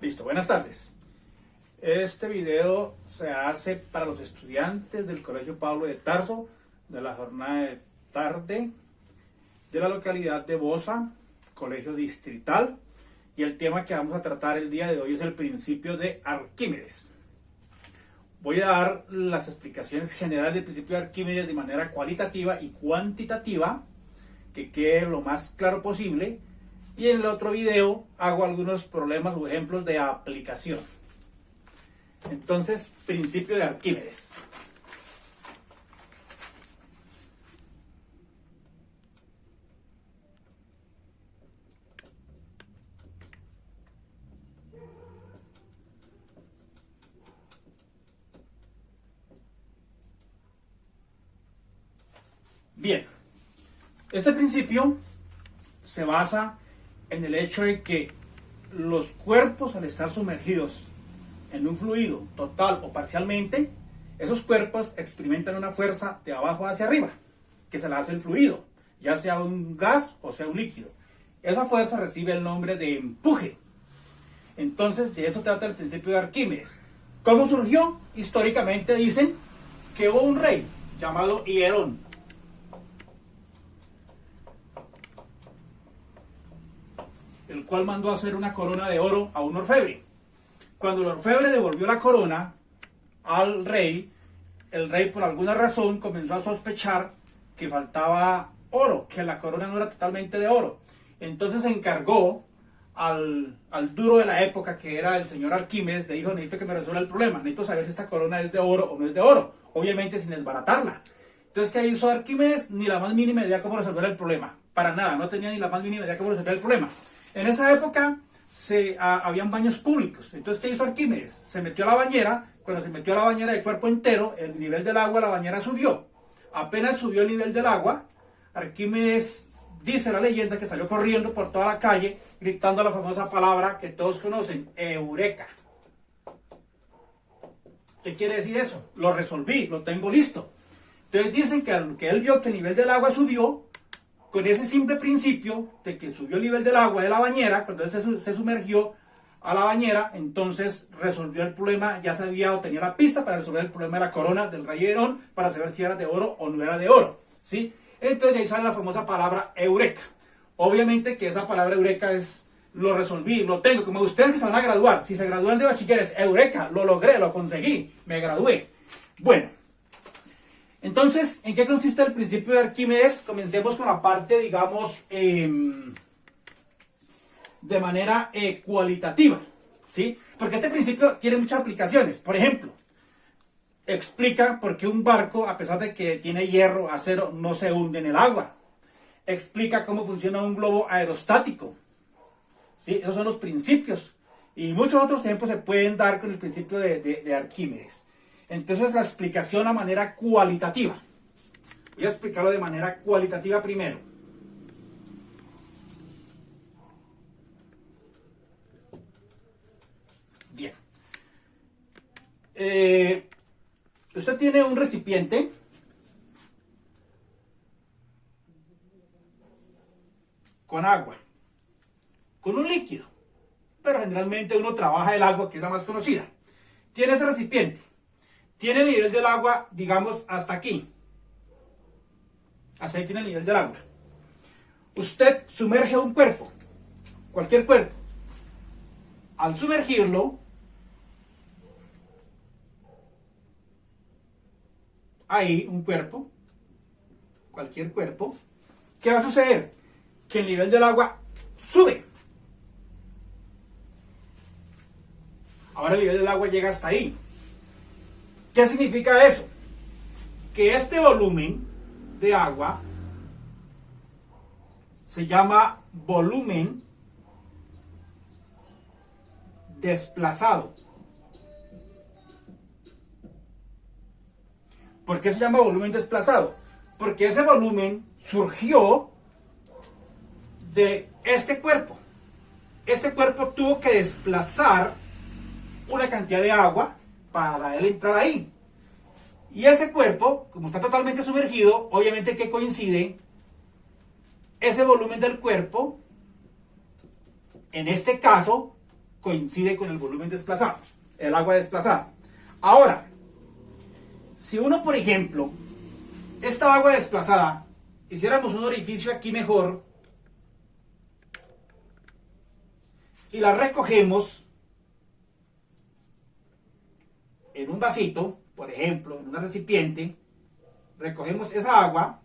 Listo, buenas tardes. Este video se hace para los estudiantes del Colegio Pablo de Tarso de la jornada de tarde de la localidad de Bosa, Colegio Distrital, y el tema que vamos a tratar el día de hoy es el principio de Arquímedes. Voy a dar las explicaciones generales del principio de Arquímedes de manera cualitativa y cuantitativa, que quede lo más claro posible, y en el otro video hago algunos problemas o ejemplos de aplicación. Entonces, principio de Arquímedes. Bien, este principio se basa en el hecho de que los cuerpos, al estar sumergidos en un fluido total o parcialmente, esos cuerpos experimentan una fuerza de abajo hacia arriba, que se la hace el fluido, ya sea un gas o sea un líquido. Esa fuerza recibe el nombre de empuje. Entonces, de eso trata el principio de Arquímedes. ¿Cómo surgió? Históricamente dicen que hubo un rey llamado Hierón, el cual mandó a hacer una corona de oro a un orfebre. Cuando el orfebre devolvió la corona al rey, el rey por alguna razón comenzó a sospechar que faltaba oro, que la corona no era totalmente de oro. Entonces se encargó al duro de la época, que era el señor Arquímedes, le dijo: necesito que me resuelva el problema, necesito saber si esta corona es de oro o no es de oro, obviamente sin desbaratarla. Entonces, ¿qué hizo Arquímedes? Ni la más mínima idea cómo resolver el problema, para nada, no tenía ni la más mínima idea cómo resolver el problema. En esa época habían baños públicos. Entonces, ¿qué hizo Arquímedes? Se metió a la bañera. Cuando se metió a la bañera de cuerpo entero, el nivel del agua de la bañera subió. Apenas subió el nivel del agua, Arquímedes, dice la leyenda, que salió corriendo por toda la calle gritando la famosa palabra que todos conocen: Eureka. ¿Qué quiere decir eso? Lo resolví, lo tengo listo. Entonces dicen que él vio que el nivel del agua subió. Con ese simple principio de que subió el nivel del agua de la bañera, cuando él se sumergió a la bañera, entonces resolvió el problema, ya sabía o tenía la pista para resolver el problema de la corona del rey Hierón, para saber si era de oro o no era de oro, ¿sí? Entonces de ahí sale la famosa palabra Eureka. Obviamente que esa palabra Eureka es: lo resolví, lo tengo, como ustedes que se van a graduar, si se gradúan de bachilleres, Eureka, lo logré, lo conseguí, me gradué. Bueno. Entonces, ¿en qué consiste el principio de Arquímedes? Comencemos con la parte, digamos, de manera cualitativa, ¿sí? Porque este principio tiene muchas aplicaciones. Por ejemplo, explica por qué un barco, a pesar de que tiene hierro, acero, no se hunde en el agua. Explica cómo funciona un globo aerostático, ¿sí? Esos son los principios. Y muchos otros ejemplos se pueden dar con el principio de Arquímedes. Entonces, la explicación a manera cualitativa. Voy a explicarlo de manera cualitativa primero. Bien. Usted tiene un recipiente con agua, con un líquido, pero generalmente uno trabaja el agua, que es la más conocida. Tiene ese recipiente. Tiene el nivel del agua, digamos, hasta aquí. Hasta ahí tiene el nivel del agua. Usted sumerge un cuerpo, cualquier cuerpo. Al sumergirlo, ahí un cuerpo, cualquier cuerpo, ¿qué va a suceder? Que el nivel del agua sube. Ahora el nivel del agua llega hasta ahí. ¿Qué significa eso? Que este volumen de agua se llama volumen desplazado. ¿Por qué se llama volumen desplazado? Porque ese volumen surgió de este cuerpo. Este cuerpo tuvo que desplazar una cantidad de agua para él entrar ahí. Y ese cuerpo, como está totalmente sumergido, obviamente que coincide ese volumen del cuerpo, en este caso, coincide con el volumen desplazado, el agua desplazada. Ahora, si uno, por ejemplo, esta agua desplazada, hiciéramos un orificio aquí mejor y la recogemos en un vasito, por ejemplo, en un recipiente, recogemos esa agua,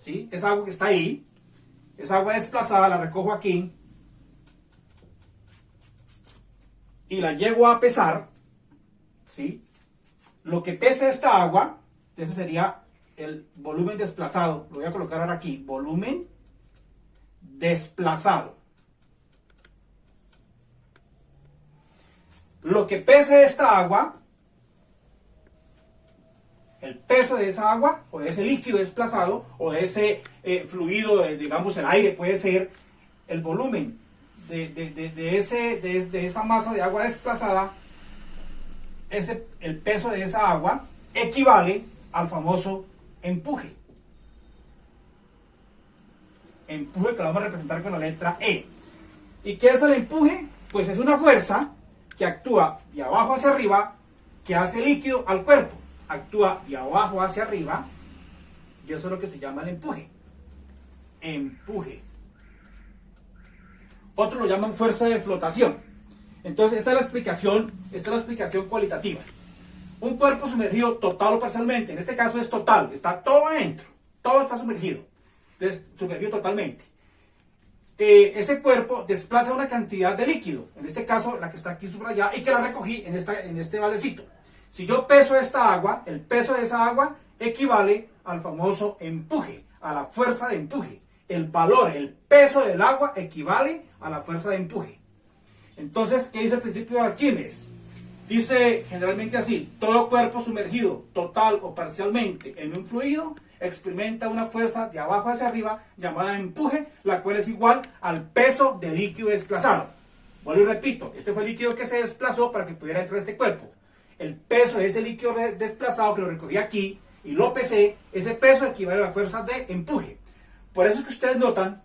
¿sí? Esa agua que está ahí, esa agua desplazada la recojo aquí y la llego a pesar, ¿sí? Lo que pese esta agua, ese sería el volumen desplazado. Lo voy a colocar ahora aquí, volumen desplazado. Lo que pese esta agua, el peso de esa agua, o de ese líquido desplazado, o de ese fluido, digamos el aire puede ser, el volumen de esa masa de agua desplazada, el peso de esa agua equivale al famoso empuje. Empuje que lo vamos a representar con la letra E. ¿Y qué es el empuje? Pues es una fuerza que actúa de abajo hacia arriba, que hace líquido al cuerpo. Actúa de abajo hacia arriba, y eso es lo que se llama el empuje. Empuje. Otros lo llaman fuerza de flotación. Entonces, esta es la explicación cualitativa. Un cuerpo sumergido total o parcialmente, en este caso es total, está todo adentro, todo está sumergido, sumergido totalmente. Ese cuerpo desplaza una cantidad de líquido, en este caso la que está aquí subrayada, y que la recogí en este baldecito. Si yo peso esta agua, el peso de esa agua equivale al famoso empuje, a la fuerza de empuje. El valor, el peso del agua equivale a la fuerza de empuje. Entonces, ¿qué dice el principio de Arquímedes? Dice generalmente así: todo cuerpo sumergido, total o parcialmente, en un fluido, experimenta una fuerza de abajo hacia arriba llamada empuje, la cual es igual al peso del líquido desplazado. Vuelvo y repito, este fue el líquido que se desplazó para que pudiera entrar a este cuerpo. El peso de ese líquido desplazado, que lo recogí aquí y lo pesé, ese peso equivale a la fuerza de empuje. Por eso es que ustedes notan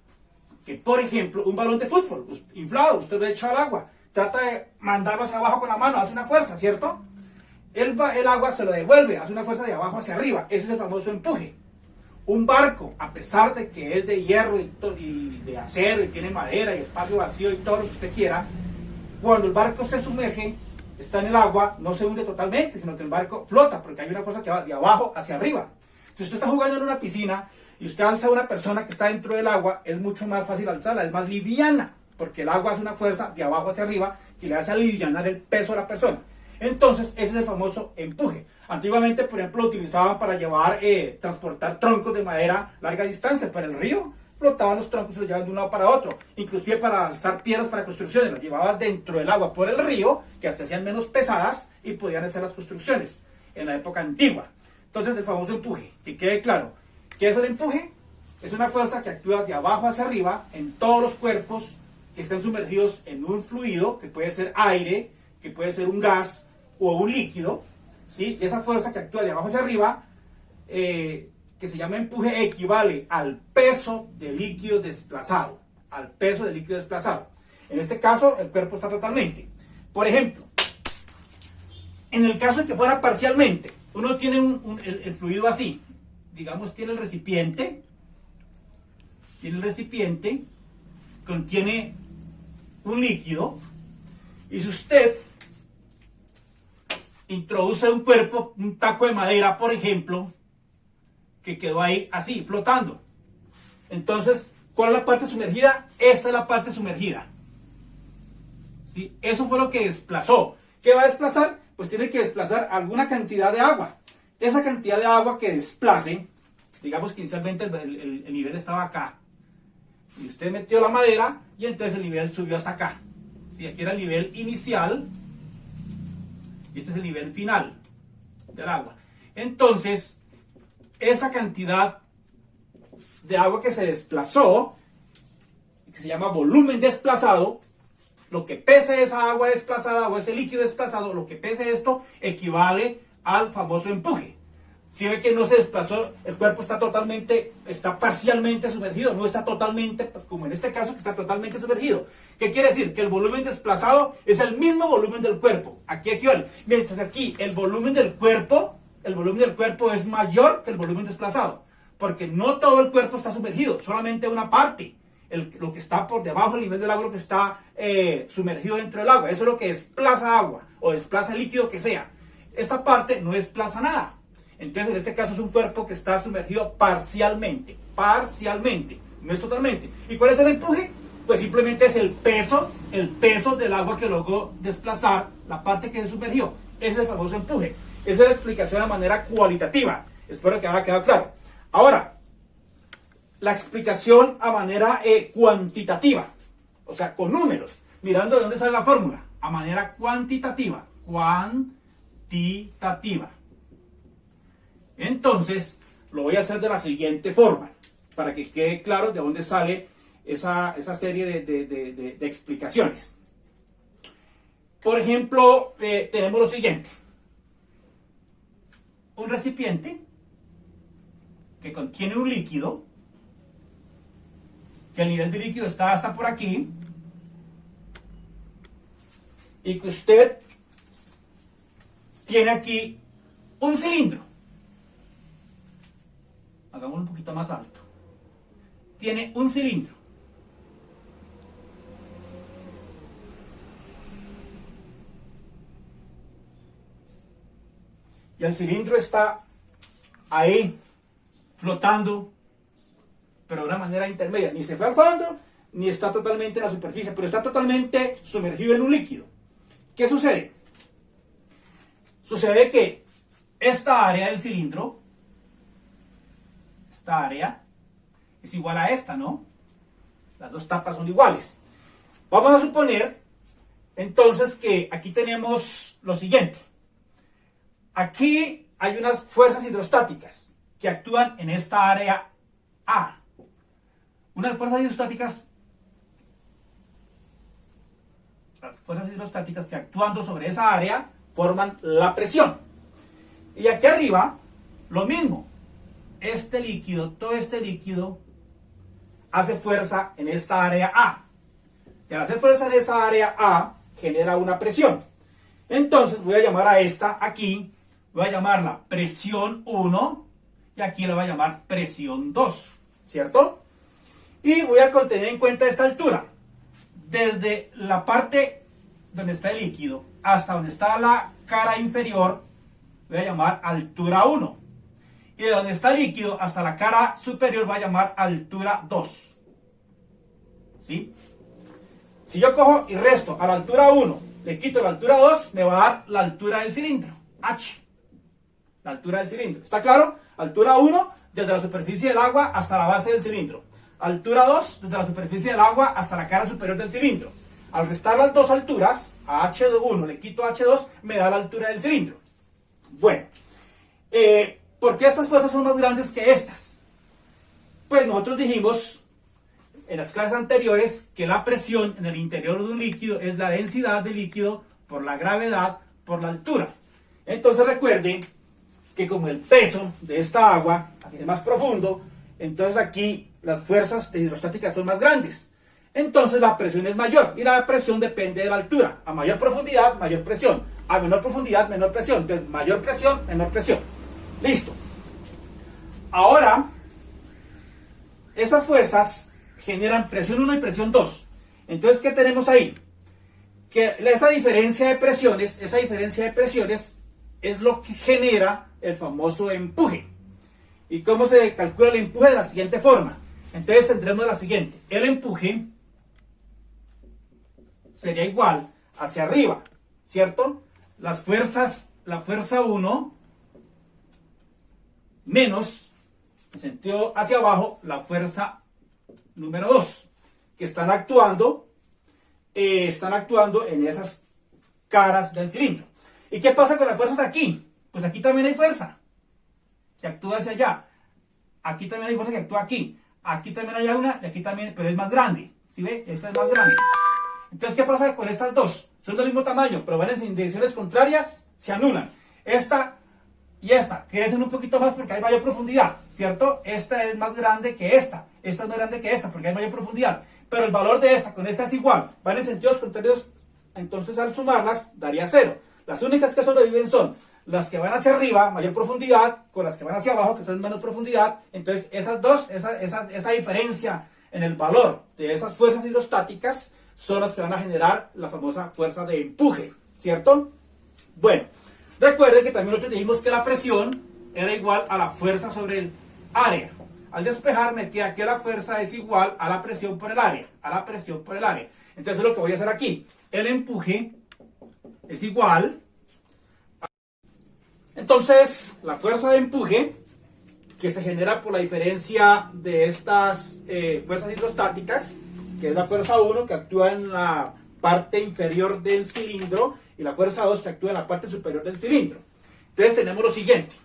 que, por ejemplo, un balón de fútbol inflado, usted lo echa al agua, trata de mandarlo hacia abajo con la mano, hace una fuerza, ¿cierto? El agua se lo devuelve, hace una fuerza de abajo hacia arriba. Ese es el famoso empuje. Un barco, a pesar de que es de hierro y de acero y tiene madera y espacio vacío y todo lo que usted quiera, cuando el barco se sumerge, está en el agua, no se hunde totalmente, sino que el barco flota, porque hay una fuerza que va de abajo hacia arriba. Si usted está jugando en una piscina y usted alza a una persona que está dentro del agua, es mucho más fácil alzarla, es más liviana, porque el agua hace una fuerza de abajo hacia arriba que le hace alivianar el peso de la persona. Entonces, ese es el famoso empuje. Antiguamente, por ejemplo, lo utilizaban para transportar troncos de madera a larga distancia para el río. Flotaban los troncos y los llevaban de un lado para otro. Inclusive para alzar piedras para construcciones, las llevaban dentro del agua por el río, que se hacían menos pesadas y podían hacer las construcciones en la época antigua. Entonces, el famoso empuje, que quede claro. ¿Qué es el empuje? Es una fuerza que actúa de abajo hacia arriba en todos los cuerpos que estén sumergidos en un fluido, que puede ser aire, que puede ser un gas o un líquido, ¿sí? Y esa fuerza que actúa de abajo hacia arriba, que se llama empuje, equivale al peso del líquido desplazado. Al peso del líquido desplazado. En este caso, el cuerpo está totalmente. Por ejemplo, en el caso de que fuera parcialmente, uno tiene el fluido así. Digamos, tiene el recipiente, contiene un líquido, y si usted introduce un cuerpo, un taco de madera, por ejemplo, que quedó ahí así, flotando. Entonces, ¿cuál es la parte sumergida? Esta es la parte sumergida. ¿Sí? Eso fue lo que desplazó. ¿Qué va a desplazar? Pues tiene que desplazar alguna cantidad de agua. Esa cantidad de agua que desplace, digamos que inicialmente el nivel estaba acá. Y usted metió la madera y entonces el nivel subió hasta acá. ¿Sí? Aquí era el nivel inicial. Y este es el nivel final del agua. Entonces, esa cantidad de agua que se desplazó, que se llama volumen desplazado, lo que pese esa agua desplazada o ese líquido desplazado, lo que pese esto, equivale al famoso empuje. Si ve que no se desplazó, el cuerpo está parcialmente sumergido, no está totalmente, como en este caso, que está totalmente sumergido. ¿Qué quiere decir? Que el volumen desplazado es el mismo volumen del cuerpo. Aquí equivale. Mientras aquí el volumen del cuerpo es mayor que el volumen desplazado. Porque no todo el cuerpo está sumergido, solamente una parte. Lo que está por debajo del nivel del agua, lo que está sumergido dentro del agua. Eso es lo que desplaza agua o desplaza líquido que sea. Esta parte no desplaza nada. Entonces, en este caso es un cuerpo que está sumergido parcialmente, no es totalmente. ¿Y cuál es el empuje? Pues simplemente es el peso del agua que logró desplazar la parte que se sumergió. Ese es el famoso empuje. Esa es la explicación de manera cualitativa. Espero que haya quedado claro. Ahora, la explicación a manera cuantitativa, o sea, con números, mirando de dónde sale la fórmula, a manera cuantitativa. Entonces, lo voy a hacer de la siguiente forma, para que quede claro de dónde sale esa serie de explicaciones. Por ejemplo, tenemos lo siguiente. Un recipiente que contiene un líquido, que el nivel de líquido está hasta por aquí, y que usted tiene aquí un cilindro. Hagámoslo un poquito más alto. Tiene un cilindro. Y el cilindro está ahí, flotando, pero de una manera intermedia. Ni se fue al fondo, ni está totalmente en la superficie, pero está totalmente sumergido en un líquido. ¿Qué sucede? Sucede que esta área del cilindro, esta área, es igual a esta, ¿no? Las dos tapas son iguales. Vamos a suponer, entonces, que aquí tenemos lo siguiente. Aquí hay unas fuerzas hidrostáticas que actúan en esta área A. Unas fuerzas hidrostáticas, las fuerzas hidrostáticas que actuando sobre esa área forman la presión. Y aquí arriba, lo mismo. Este líquido, todo este líquido, hace fuerza en esta área A. Y al hacer fuerza en esa área A, genera una presión. Entonces voy a llamar a esta aquí, voy a llamarla presión 1 y aquí la voy a llamar presión 2, ¿cierto? Y voy a tener en cuenta esta altura. Desde la parte donde está el líquido hasta donde está la cara inferior, voy a llamar altura 1. Y de donde está el líquido hasta la cara superior voy a llamar altura 2. ¿Sí? Si yo cojo y resto a la altura 1, le quito la altura 2, me va a dar la altura del cilindro, H. La altura del cilindro. ¿Está claro? Altura 1, desde la superficie del agua hasta la base del cilindro. Altura 2, desde la superficie del agua hasta la cara superior del cilindro. Al restar las dos alturas, a H1 le quito H2, me da la altura del cilindro. Bueno, ¿por qué estas fuerzas son más grandes que estas? Pues nosotros dijimos en las clases anteriores que la presión en el interior de un líquido es la densidad del líquido por la gravedad por la altura. Entonces recuerden que como el peso de esta agua es más profundo, entonces aquí las fuerzas hidrostáticas son más grandes. Entonces la presión es mayor y la presión depende de la altura. A mayor profundidad, mayor presión. A menor profundidad, menor presión. Entonces mayor presión, menor presión. Listo. Ahora, esas fuerzas generan presión 1 y presión 2. Entonces, ¿qué tenemos ahí? Que esa diferencia de presiones es lo que genera el famoso empuje. ¿Y cómo se calcula el empuje? De la siguiente forma. Entonces tendremos la siguiente. El empuje sería igual hacia arriba, ¿cierto? La fuerza 1 menos, en sentido hacia abajo, la fuerza número 2, que están actuando en esas caras del cilindro. ¿Y qué pasa con las fuerzas aquí? Pues aquí también hay fuerza que actúa hacia allá. Aquí también hay fuerza que actúa aquí. Aquí también hay una y aquí también, pero es más grande. ¿Sí ve? Esta es más grande. Entonces, ¿qué pasa con estas dos? Son del mismo tamaño, pero van en direcciones contrarias, se anulan. Esta y esta crecen un poquito más porque hay mayor profundidad, ¿cierto? Esta es más grande que esta es más grande que esta porque hay mayor profundidad, pero el valor de esta con esta es igual, van en sentidos contrarios, entonces al sumarlas daría 0. Las únicas que sobreviven son las que van hacia arriba, mayor profundidad, con las que van hacia abajo, que son menos profundidad. Entonces esas dos, esa diferencia en el valor de esas fuerzas hidrostáticas son las que van a generar la famosa fuerza de empuje, ¿cierto? Bueno, recuerden que también nosotros dijimos que la presión era igual a la fuerza sobre el área. Al despejar me queda que la fuerza es igual a la presión por el área, Entonces lo que voy a hacer aquí, el empuje es igual. Entonces, la fuerza de empuje que se genera por la diferencia de estas fuerzas hidrostáticas, que es la fuerza 1 que actúa en la parte inferior del cilindro y la fuerza 2 que actúa en la parte superior del cilindro. Entonces tenemos lo siguiente,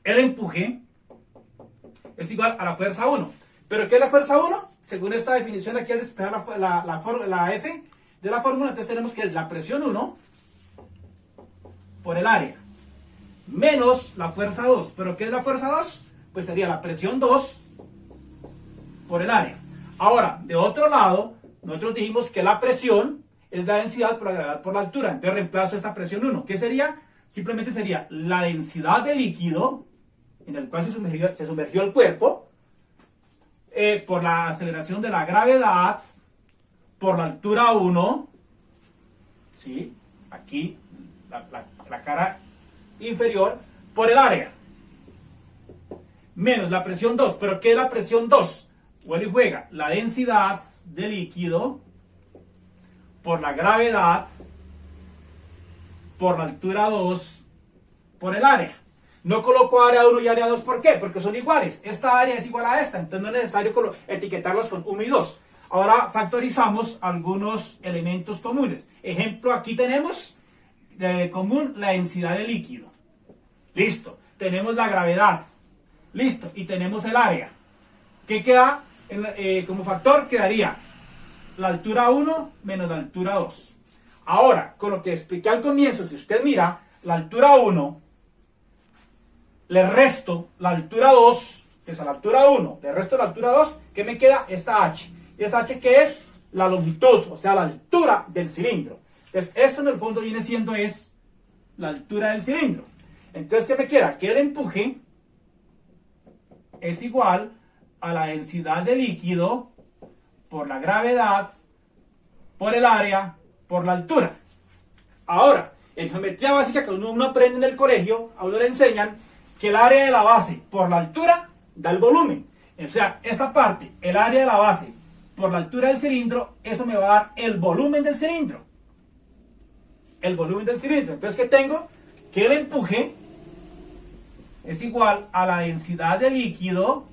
el empuje es igual a la fuerza 1. ¿Pero qué es la fuerza 1? Según esta definición aquí al despejar la F de la fórmula, entonces tenemos que es la presión 1 por el área menos la fuerza 2. ¿Pero qué es la fuerza 2? Pues sería la presión 2 por el área. Ahora, de otro lado, nosotros dijimos que la presión es la densidad por la gravedad por la altura. Entonces reemplazo esta presión 1. ¿Qué sería? Simplemente sería la densidad de líquido en el cual se sumergió el cuerpo por la aceleración de la gravedad por la altura 1. ¿Sí? Aquí, la cara inferior por el área menos la presión 2. ¿Pero qué es la presión 2? Vuelve y juega, la densidad de líquido por la gravedad por la altura 2 por el área. No coloco área 1 y área 2, ¿por qué? Porque son iguales, esta área es igual a esta, entonces no es necesario etiquetarlos con 1 y 2. Ahora factorizamos algunos elementos comunes. Ejemplo, aquí tenemos de común la densidad de líquido. Listo. Tenemos la gravedad. Listo. Y tenemos el área. ¿Qué queda como factor? Quedaría la altura 1 menos la altura 2. Ahora, con lo que expliqué al comienzo, si usted mira, la altura 1, le resto la altura 2, que es la altura 1, le resto la altura 2, ¿qué me queda? Esta H. ¿Y esa H qué es? La longitud, o sea, la altura del cilindro. Entonces, esto en el fondo viene siendo es la altura del cilindro. Entonces, ¿qué me queda? Que el empuje es igual a la densidad de líquido por la gravedad, por el área, por la altura. Ahora, en geometría básica que uno aprende en el colegio, a uno le enseñan que el área de la base por la altura da el volumen. O sea, esta parte, el área de la base por la altura del cilindro, eso me va a dar el volumen del cilindro. El volumen del cilindro. Entonces, ¿qué tengo? Que el empuje es igual a la densidad de líquido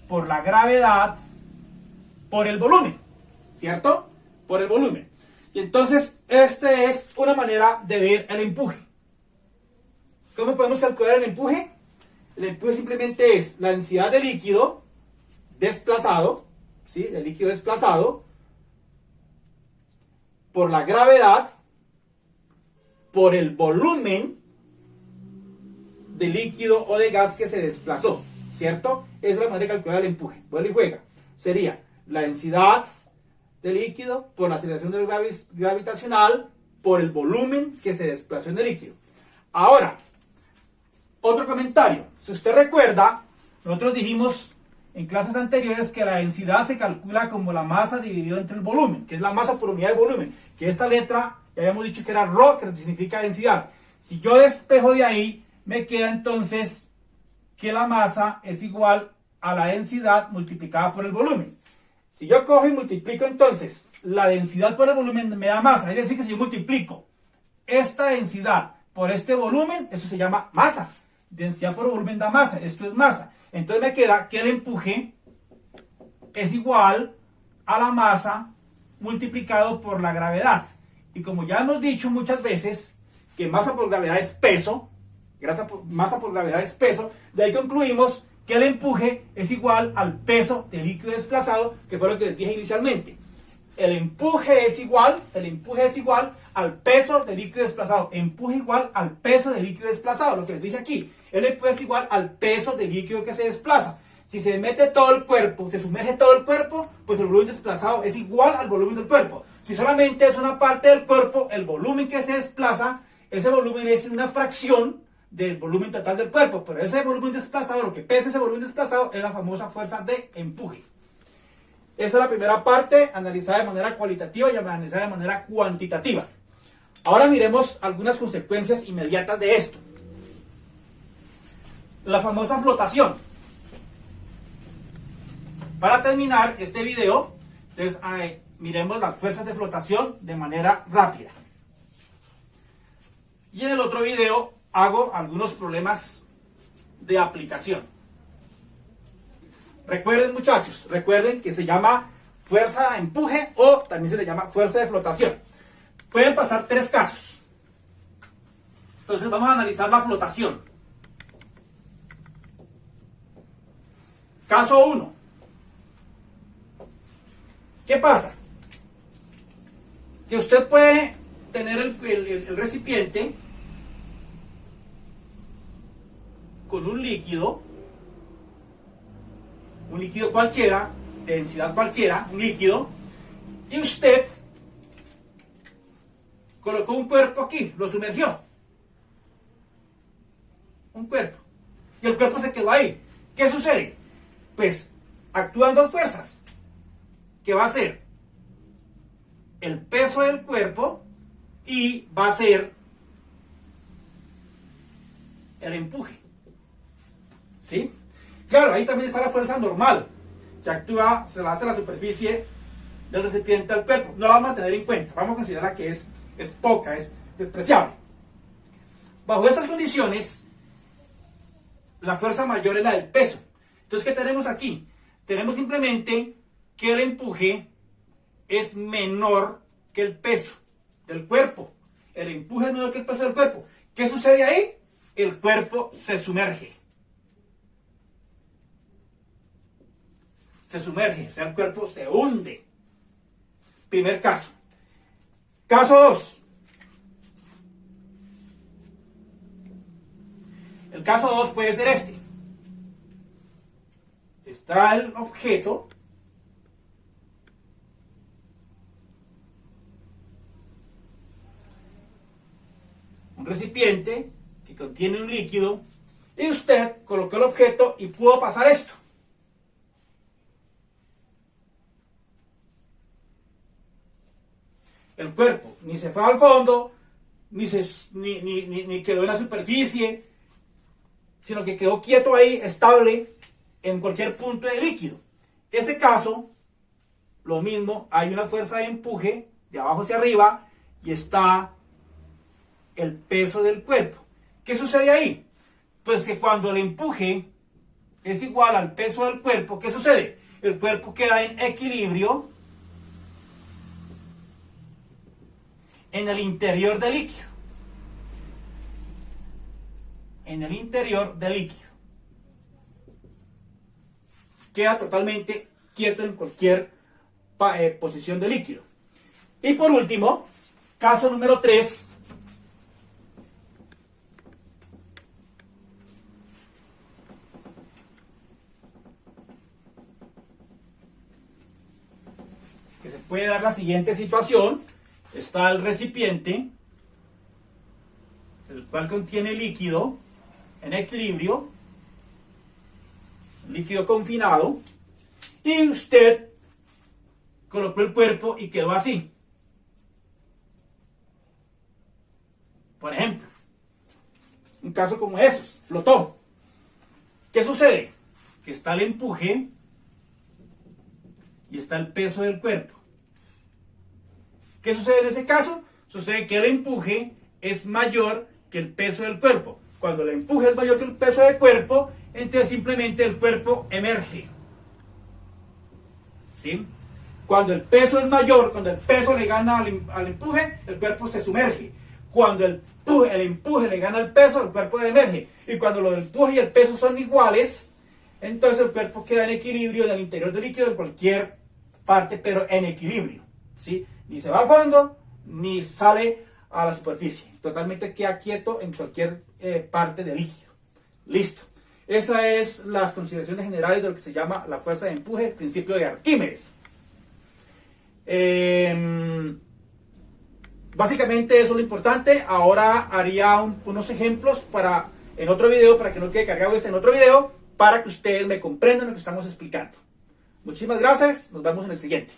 por la gravedad por el volumen, ¿cierto? Por el volumen. Y entonces, esta es una manera de ver el empuje. ¿Cómo podemos calcular el empuje? El empuje simplemente es la densidad de líquido desplazado, ¿sí? El líquido desplazado por la gravedad por el volumen de líquido o de gas que se desplazó, ¿cierto? Esa es la manera de calcular el empuje. Vuelve y juega. Sería la densidad de líquido por la aceleración gravitacional por el volumen que se desplazó en el líquido. Ahora, otro comentario. Si usted recuerda, nosotros dijimos en clases anteriores que la densidad se calcula como la masa dividido entre el volumen, que es la masa por unidad de volumen, que esta letra ya habíamos dicho que era ρ, que significa densidad. Si yo despejo de ahí, me queda entonces que la masa es igual a la densidad multiplicada por el volumen. Si yo cojo y multiplico entonces la densidad por el volumen, me da masa. Es decir, que si yo multiplico esta densidad por este volumen, eso se llama masa. Densidad por volumen da masa, esto es masa. Entonces me queda que el empuje es igual a la masa multiplicado por la gravedad. Y como ya hemos dicho muchas veces que masa por gravedad es peso, masa por gravedad es peso, de ahí concluimos que el empuje es igual al peso del líquido desplazado, que fue lo que les dije inicialmente. el empuje es igual al peso del líquido desplazado. Empuje igual al peso del líquido desplazado, lo que les dije aquí. El empuje es igual al peso del líquido que se desplaza. Si se mete todo el cuerpo, se sumerge todo el cuerpo, pues el volumen desplazado es igual al volumen del cuerpo. Si solamente es una parte del cuerpo, el volumen que se desplaza, ese volumen es una fracción del volumen total del cuerpo. Pero ese volumen desplazado, lo que pesa ese volumen desplazado, es la famosa fuerza de empuje. Esa es la primera parte, analizada de manera cualitativa y analizada de manera cuantitativa. Ahora miremos algunas consecuencias inmediatas de esto. La famosa flotación. Para terminar este video, entonces, miremos las fuerzas de flotación de manera rápida. Y en el otro video hago algunos problemas de aplicación. Recuerden, muchachos, recuerden que se llama fuerza de empuje o también se le llama fuerza de flotación. Pueden pasar tres casos. Entonces vamos a analizar la flotación. Caso 1. ¿Qué pasa? Que usted puede tener el recipiente con un líquido cualquiera, de densidad cualquiera, un líquido, y usted colocó un cuerpo aquí, lo sumergió. Un cuerpo. Y el cuerpo se quedó ahí. ¿Qué sucede? Pues actúan dos fuerzas. Que va a ser el peso del cuerpo y va a ser el empuje. ¿Sí? Claro, ahí también está la fuerza normal, que actúa, se la hace a la superficie del recipiente al cuerpo. No la vamos a tener en cuenta, vamos a considerar que es poca, es despreciable. Bajo estas condiciones, la fuerza mayor es la del peso. Entonces, ¿qué tenemos aquí? Tenemos simplemente que el empuje es menor que el peso del cuerpo. El empuje es menor que el peso del cuerpo. ¿Qué sucede ahí? El cuerpo se sumerge. Se sumerge, o sea, el cuerpo se hunde. Primer caso. Caso 2. El caso 2 puede ser este. Está el objeto. Un recipiente que contiene un líquido. Y usted colocó el objeto y pudo pasar esto. El cuerpo ni se fue al fondo, ni quedó en la superficie, sino que quedó quieto ahí, estable, en cualquier punto de líquido. Ese caso, lo mismo, hay una fuerza de empuje de abajo hacia arriba y está el peso del cuerpo. ¿Qué sucede ahí? Pues que cuando el empuje es igual al peso del cuerpo, ¿qué sucede? El cuerpo queda en equilibrio en el interior del líquido. En el interior del líquido. Queda totalmente quieto en cualquier posición del líquido. Y por último, caso número 3. Que se puede dar la siguiente situación. Está el recipiente, el cual contiene líquido en equilibrio, líquido confinado, y usted colocó el cuerpo y quedó así. Por ejemplo, un caso como esos, flotó. ¿Qué sucede? Que está el empuje y está el peso del cuerpo. ¿Qué sucede en ese caso? Sucede que el empuje es mayor que el peso del cuerpo. Cuando el empuje es mayor que el peso del cuerpo, entonces simplemente el cuerpo emerge. ¿Sí? Cuando el peso es mayor, cuando el peso le gana al empuje, el cuerpo se sumerge. Cuando el empuje le gana al peso, el cuerpo emerge. Y cuando el empuje y el peso son iguales, entonces el cuerpo queda en equilibrio en el interior del líquido en cualquier parte, pero en equilibrio. ¿sí? Ni se va al fondo, ni sale a la superficie. Totalmente queda quieto en cualquier parte del líquido. Listo. Esas es las consideraciones generales de lo que se llama la fuerza de empuje, el principio de Arquímedes. Básicamente eso es lo importante. Ahora haría unos ejemplos en otro video, para que no quede cargado en otro video, para que ustedes me comprendan lo que estamos explicando. Muchísimas gracias, nos vemos en el siguiente.